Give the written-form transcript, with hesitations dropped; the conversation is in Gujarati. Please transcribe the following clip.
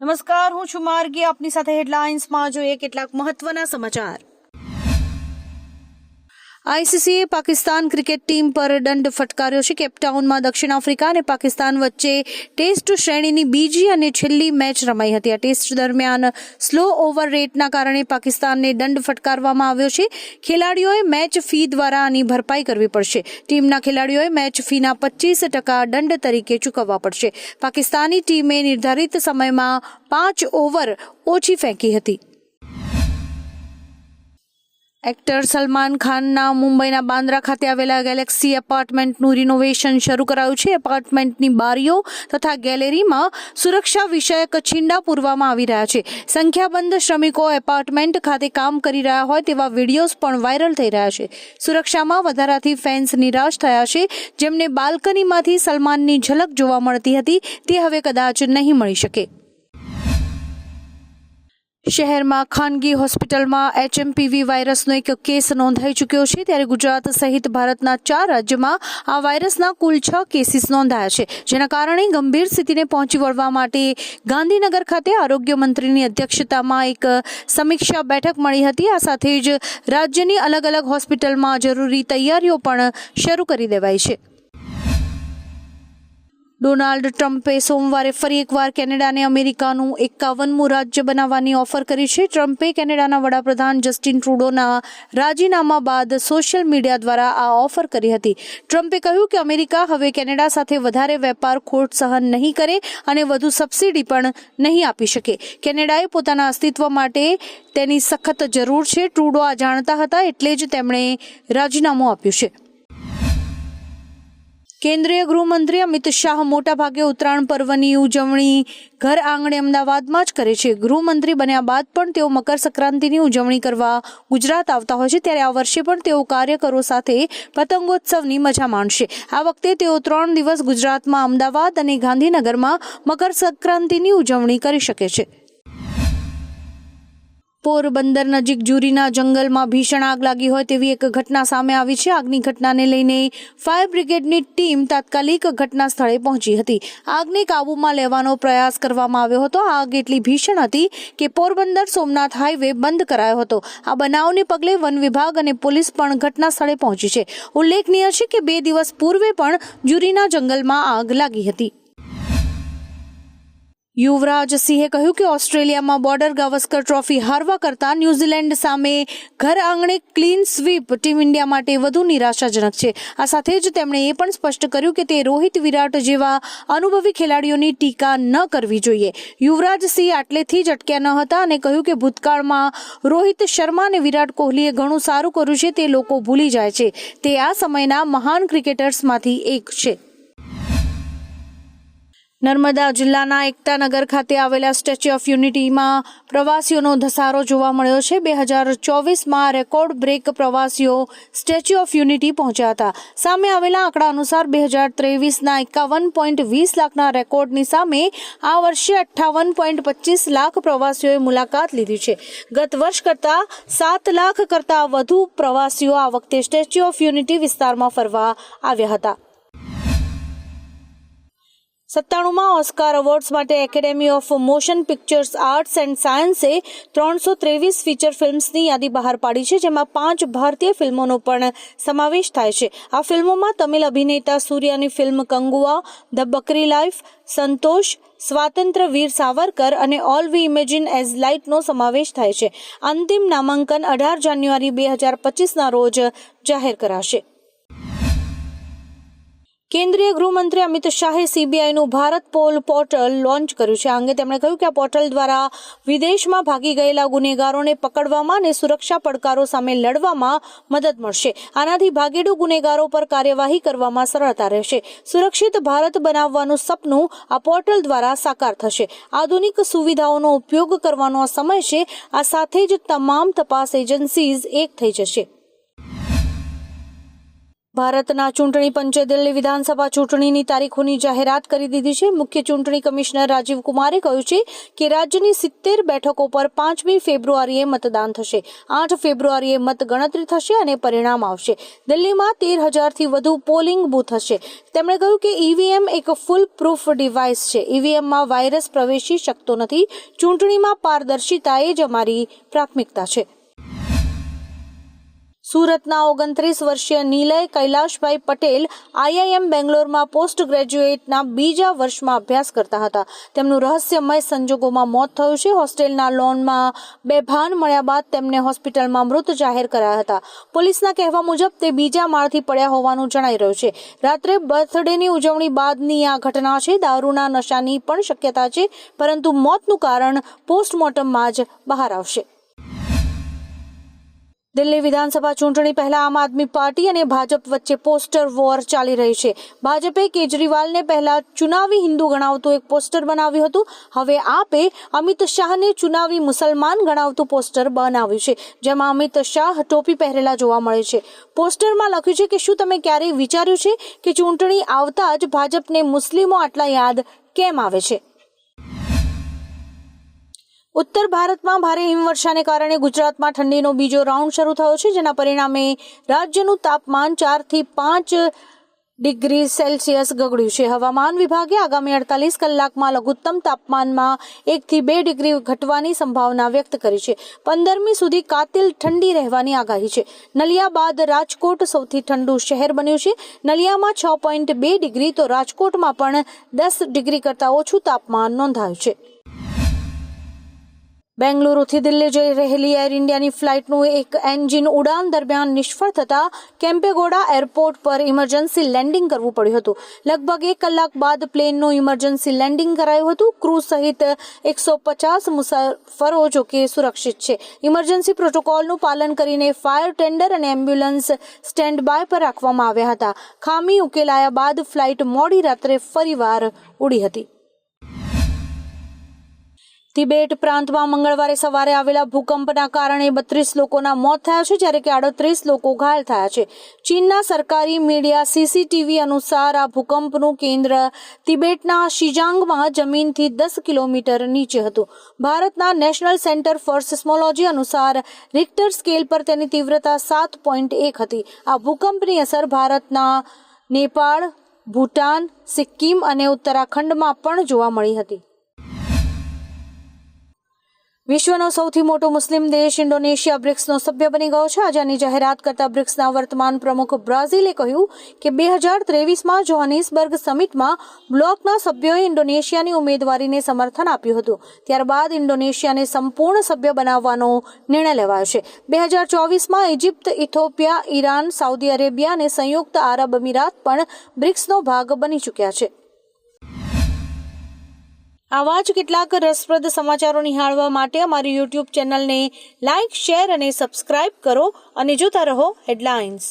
નમસ્કાર, હું છું માર્ગી. આપની સાથે હેડલાઇન્સમાં જોઈએ કેટલાક મહત્વના સમાચાર. આઈસીસીએ પાકિસ્તાન ક્રિકેટ ટીમ પર દંડ ફટકાર્યો છે. કેપટાઉનમાં દક્ષિણ આફ્રિકા અને પાકિસ્તાન વચ્ચે ટેસ્ટ શ્રેણીની બીજી અને છેલ્લી મેચ રમાઈ હતી. આ ટેસ્ટ દરમિયાન સ્લો ઓવર રેટના કારણે પાકિસ્તાનને દંડ ફટકારવામાં આવ્યો છે. ખેલાડીઓએ મેચ ફી દ્વારા આની ભરપાઈ કરવી પડશે. ટીમના ખેલાડીઓએ મેચ ફીના 25% દંડ તરીકે ચૂકવવા પડશે. પાકિસ્તાની ટીમે નિર્ધારિત સમયમાં 5 ઓવર ઓછી ફેંકી હતી. એક્ટર સલમાન ખાનના મુંબઈના બાંદ્રા ખાતે આવેલા ગેલેક્સી એપાર્ટમેન્ટનું રિનોવેશન શરૂ કરાયું છે. એપાર્ટમેન્ટની બારીઓ તથા ગેલેરીમાં સુરક્ષા વિષયક છીંડા પૂરવામાં આવી રહ્યા છે. સંખ્યાબંધ શ્રમિકો એપાર્ટમેન્ટ ખાતે કામ કરી રહ્યા હોય તેવા વિડીયોઝ પણ વાયરલ થઈ રહ્યા છે. સુરક્ષામાં વધારાથી ફેન્સ નિરાશ થયા છે. જેમને બાલ્કનીમાંથી સલમાનની ઝલક જોવા મળતી હતી તે હવે કદાચ નહીં મળી શકે. શહેરમાં ખાનગી હોસ્પિટલમાં HMPV વાયરસનો એક કેસ નોંધાઈ ચૂક્યો છે. ત્યારે ગુજરાત સહિત ભારતના 4 રાજ્યમાં આ વાયરસના કુલ 6 કેસીસ નોંધાયા છે. જેના કારણે ગંભીર સ્થિતિને પહોંચી વળવા માટે ગાંધીનગર ખાતે આરોગ્ય મંત્રીની અધ્યક્ષતામાં એક સમીક્ષા બેઠક મળી હતી. આ સાથે જ રાજ્યની અલગ અલગ હોસ્પિટલમાં જરૂરી તૈયારીઓ પણ શરૂ કરી દેવાઈ છે. ડોનાલ્ડ ટ્રમ્પે સોમવારે ફરી એકવાર કેનેડાને અમેરિકાનું 51મું રાજ્ય બનાવવાની ઓફર કરી છે. ટ્રમ્પે કેનેડાના વડાપ્રધાન જસ્ટિન ટ્રુડોના રાજીનામા બાદ સોશિયલ મીડિયા દ્વારા આ ઓફર કરી હતી. ટ્રમ્પે કહ્યું કે અમેરિકા હવે કેનેડા સાથે વધારે વેપાર ખોટ સહન નહીં કરે અને વધુ સબસિડી પણ નહીં આપી શકે. કેનેડાએ પોતાના અસ્તિત્વ માટે તેની સખત જરૂર છે. ટ્રુડો આ જાણતા હતા એટલે જ તેમણે રાજીનામું આપ્યું છે. કેન્દ્રીય ગૃહમંત્રી અમિત શાહ મોટાભાગે ઉત્તરાયણ પર્વની ઉજવણી ઘર આંગણે અમદાવાદમાં જ કરે છે. ગૃહમંત્રી બન્યા બાદ પણ તેઓ મકર સંક્રાંતિની ઉજવણી કરવા ગુજરાત આવતા હોય છે. ત્યારે આ વર્ષે પણ તેઓ કાર્યકરો સાથે પતંગોત્સવની મજા માણશે. આ વખતે તેઓ 3 દિવસ ગુજરાતમાં અમદાવાદ અને ગાંધીનગરમાં મકર સંક્રાંતિની ઉજવણી કરી શકે છે. પોરબંદર નજીક જુરીના જંગલમાં ભીષણ આગ લાગી હોય તેવી એક ઘટના સામે આવી છે. આગની ઘટનાને લઈને ફાયર બ્રિગેડની ટીમ તાત્કાલિક ઘટના સ્થળે પહોંચી હતી. આગને કાબૂમાં લેવાનો પ્રયાસ કરવામાં આવ્યો હતો. આગ એટલી ભીષણ હતી કે પોરબંદર સોમનાથ હાઈવે બંધ કરાયો હતો. આ બનાવને પગલે વન વિભાગ અને પોલીસ પણ ઘટના સ્થળે પહોંચી છે. ઉલ્લેખનીય છે કે 2 દિવસ પૂર્વે પણ જુરીના જંગલમાં આગ લાગી હતી. યુવરાજ સિંહે કહ્યું કે ઓસ્ટ્રેલિયામાં બોર્ડર ગાવસ્કર ટ્રોફી હારવા કરતા ન્યૂઝીલેન્ડ સામે ઘર આંગણે ક્લીન સ્વીપ ટીમ ઇન્ડિયા માટે વધુ નિરાશાજનક છે. આ સાથે જ તેમણે એ પણ સ્પષ્ટ કર્યું કે તે રોહિત વિરાટ જેવા અનુભવી ખેલાડીઓની ટીકા ન કરવી જોઈએ. યુવરાજ સિંહ આટલેથી જ અટક્યા ન હતા અને કહ્યું કે ભૂતકાળમાં રોહિત શર્મા અને વિરાટ કોહલીએ ઘણું સારું કર્યું છે તે લોકો ભૂલી જાય છે. તે આ સમયના મહાન ક્રિકેટર્સમાંથી એક છે. નર્મદા જિલ્લાના એકતાનગર ખાતે આવેલા સ્ટેચ્યુ ઓફ યુનિટીમાં પ્રવાસીઓનો ધસારો જોવા મળ્યો છે. 2024માં રેકોર્ડ બ્રેક પ્રવાસીઓ સ્ટેચ્યુ ઓફ યુનિટી પહોંચ્યા હતા. સામે આવેલા આંકડા અનુસાર 2023ના 51.20 લાખના રેકોર્ડની સામે આ વર્ષે 58.25 લાખ પ્રવાસીઓએ મુલાકાત લીધી છે. ગત વર્ષ કરતાં 7 લાખ કરતાં વધુ પ્રવાસીઓ આ વખતે સ્ટેચ્યુ ઓફ યુનિટી વિસ્તારમાં ફરવા આવ્યા હતા. 97માં ઓસ્કાર એવોર્ડ્સ માટે Academy of Motion Pictures Arts and સાયન્સે 323 ફીચર ફિલ્મ્સની યાદી બહાર પાડી છે. જેમાં 5 ભારતીય ફિલ્મોનો પણ સમાવેશ થાય છે. આ ફિલ્મોમાં તમિલ અભિનેતા સૂર્યાની ફિલ્મ કંગુઆ, ધ બકરી લાઈફ, સંતોષ, સ્વાતંત્ર્ય વીર સાવરકર અને ઓલ વી ઇમેજિન એઝ લાઇટનો સમાવેશ થાય છે. અંતિમ નામાંકન 18 જાન્યુઆરી 2025ના રોજ જાહેર કરાશે. કેન્દ્રીય ગૃહમંત્રી અમિત શાહે CBIનું ભારત પોલ પોર્ટલ લોન્ચ કર્યું છે. આ અંગે તેમણે કહ્યું કે આ પોર્ટલ દ્વારા વિદેશમાં ભાગી ગયેલા ગુનેગારોને પકડવામાં અને સુરક્ષા પડકારો સામે લડવામાં મદદ મળશે. આનાથી ભાગેડુ ગુનેગારો પર કાર્યવાહી કરવામાં સરળતા રહેશે. સુરક્ષિત ભારત બનાવવાનું સપનું આ પોર્ટલ દ્વારા સાકાર થશે. આધુનિક સુવિધાઓનો ઉપયોગ કરવાનો આ સમય છે. આ સાથે જ તમામ તપાસ એજન્સીઝ એક થઈ જશે. ભારતના ચૂંટણી પંચે દિલ્હી વિધાનસભા ચૂંટણીની તારીખોની જાહેરાત કરી દીધી છે. મુખ્ય ચૂંટણી કમિશનર રાજીવ કુમારે કહ્યું છે કે રાજ્યની 70 બેઠકો પર 5મી ફેબ્રુઆરીએ મતદાન થશે. 8 ફેબ્રુઆરીએ મતગણતરી થશે અને પરિણામ આવશે. દિલ્હીમાં 13,000થી વધુ પોલિંગ બૂથ હશે. તેમણે કહ્યું કે ઈવીએમ એક ફૂલ પ્રૂફ ડિવાઇસ છે. ઈવીએમમાં વાયરસ પ્રવેશી શકતો નથી. ચૂંટણીમાં પારદર્શિતા એ જ અમારી પ્રાથમિકતા છે. સુરતના 29 વર્ષીય નિલય કૈલાશભાઈ પટેલ આઈઆઈએમ બેંગ્લોરમાં પોસ્ટ ગ્રેજ્યુએટના બીજા વર્ષમાં અભ્યાસ કરતા હતા. તેમનું રહસ્યમય સંજોગોમાં મોત થયું છે. હોસ્ટેલના લોનમાં બેભાન મળ્યા બાદ તેમને હોસ્પિટલમાં મૃત જાહેર કરાયા હતા. પોલીસના કહેવા મુજબ તે બીજા માળથી પડ્યા હોવાનું જણાઈ રહ્યું છે. રાત્રે બર્થડેની ઉજવણી બાદની આ ઘટના છે. દારૂના નશાની પણ શક્યતા છે, પરંતુ મોતનું કારણ પોસ્ટમોર્ટમમાં જ બહાર આવશે. દિલ્હી વિધાનસભા ચૂંટણી પહેલા આમ આદમી પાર્ટી અને ભાજપ વચ્ચે પોસ્ટર વોર ચાલી રહી છે. ભાજપે કેજરીવાલને પહેલા ચુનાવી હિન્દુ ગણાવતું એક પોસ્ટર બનાવ્યું હતું. હવે આપે અમિત શાહને ચુનાવી મુસલમાન ગણાવતું પોસ્ટર બનાવ્યું છે, જેમાં અમિત શાહ ટોપી પહેરેલા જોવા મળે છે. પોસ્ટરમાં લખ્યું છે કે શું તમે ક્યારેય વિચાર્યું છે કે ચૂંટણી આવતા જ ભાજપને મુસ્લિમો આટલા યાદ કેમ આવે છે? ઉત્તર ભારતમાં ભારે હિમવર્ષાને કારણે ગુજરાતમાં ઠંડીનો બીજો રાઉન્ડ શરૂ થયો છે, જેના પરિણામે રાજ્યનું તાપમાન 4 થી 5 ડિગ્રી સેલ્સિયસ ગગડ્યું છે. હવામાન વિભાગે આગામી 48 કલાકમાં લઘુત્તમ તાપમાનમાં 1 થી 2 ડિગ્રી ઘટવાની સંભાવના વ્યક્ત કરી છે. 15મી સુધી કાતિલ ઠંડી રહેવાની આગાહી છે. નલિયા બાદ રાજકોટ સૌથી ઠંડુ શહેર બન્યું છે. નલિયામાં 6.2 ડિગ્રી તો રાજકોટમાં પણ 10 ડિગ્રી કરતાં ઓછું તાપમાન નોંધાયું છે. બેંગલુરુથી દિલ્હી જઈ રહેલી એર ઇન્ડિયાની ફ્લાઇટનું એક એન્જિન ઉડાન દરમિયાન નિષ્ફળ થતા કેમ્પેગોડા એરપોર્ટ પર ઇમરજન્સી લેન્ડિંગ કરવું પડ્યું હતું. લગભગ 1 કલાક બાદ પ્લેનનું ઇમરજન્સી લેન્ડિંગ કરાયું હતું. ક્રૂ સહિત 150 મુસાફરો જોકે સુરક્ષિત છે. ઇમરજન્સી પ્રોટોકોલનું પાલન કરીને ફાયર ટેન્ડર અને એમ્બ્યુલન્સ સ્ટેન્ડ બાય પર રાખવામાં આવ્યા હતા. ખામી ઉકેલાયા બાદ ફ્લાઇટ મોડી રાત્રે ફરીવાર ઉડી હતી. તિબેટ પ્રાંતમાં મંગળવારે સવારે આવેલા ભૂકંપના કારણે 32 લોકોના મોત થયા છે, જ્યારે કે 38 લોકો ઘાયલ થયા છે. ચીનના સરકારી મીડિયા સીસીટીવી અનુસાર આ ભૂકંપનું કેન્દ્ર તિબેટના શિજાંગમાં જમીનથી 10 કિલોમીટર નીચે હતું. ભારતના નેશનલ સેન્ટર ફોર સિસ્મોલોજી અનુસાર રિક્ટર સ્કેલ પર તેની તીવ્રતા 7.1 હતી. આ ભૂકંપની અસર ભારતના નેપાળ, ભૂટાન, સિક્કિમ અને ઉત્તરાખંડમાં પણ જોવા મળી હતી. વિશ્વનો સૌથી મોટો મુસ્લિમ દેશ ઇન્ડોનેશિયા બ્રિક્સનો સભ્ય બની ગયો છે. આજે આની જાહેરાત કરતા બ્રિક્સના વર્તમાન પ્રમુખ બ્રાઝિલે કહ્યું કે 2023માં જોહાનિસબર્ગ સમિટમાં બ્લોકના સભ્યોએ ઇન્ડોનેશિયાની ઉમેદવારીને સમર્થન આપ્યું હતું. ત્યારબાદ ઇન્ડોનેશિયાને સંપૂર્ણ સભ્ય બનાવવાનો નિર્ણય લેવાયો છે. 2024માં Egypt, Ethiopia, Iran, Saudi Arabia અને સંયુક્ત આરબ અમીરાત પણ બ્રિક્સનો ભાગ બની ચૂક્યા છે. આવા જ કેટલાક રસપ્રદ સમાચારો નિહાળવા માટે અમારી યુટ્યુબ ચેનલને લાઇક, શેર અને સબસ્ક્રાઇબ કરો અને જોતા રહો હેડલાઇન્સ.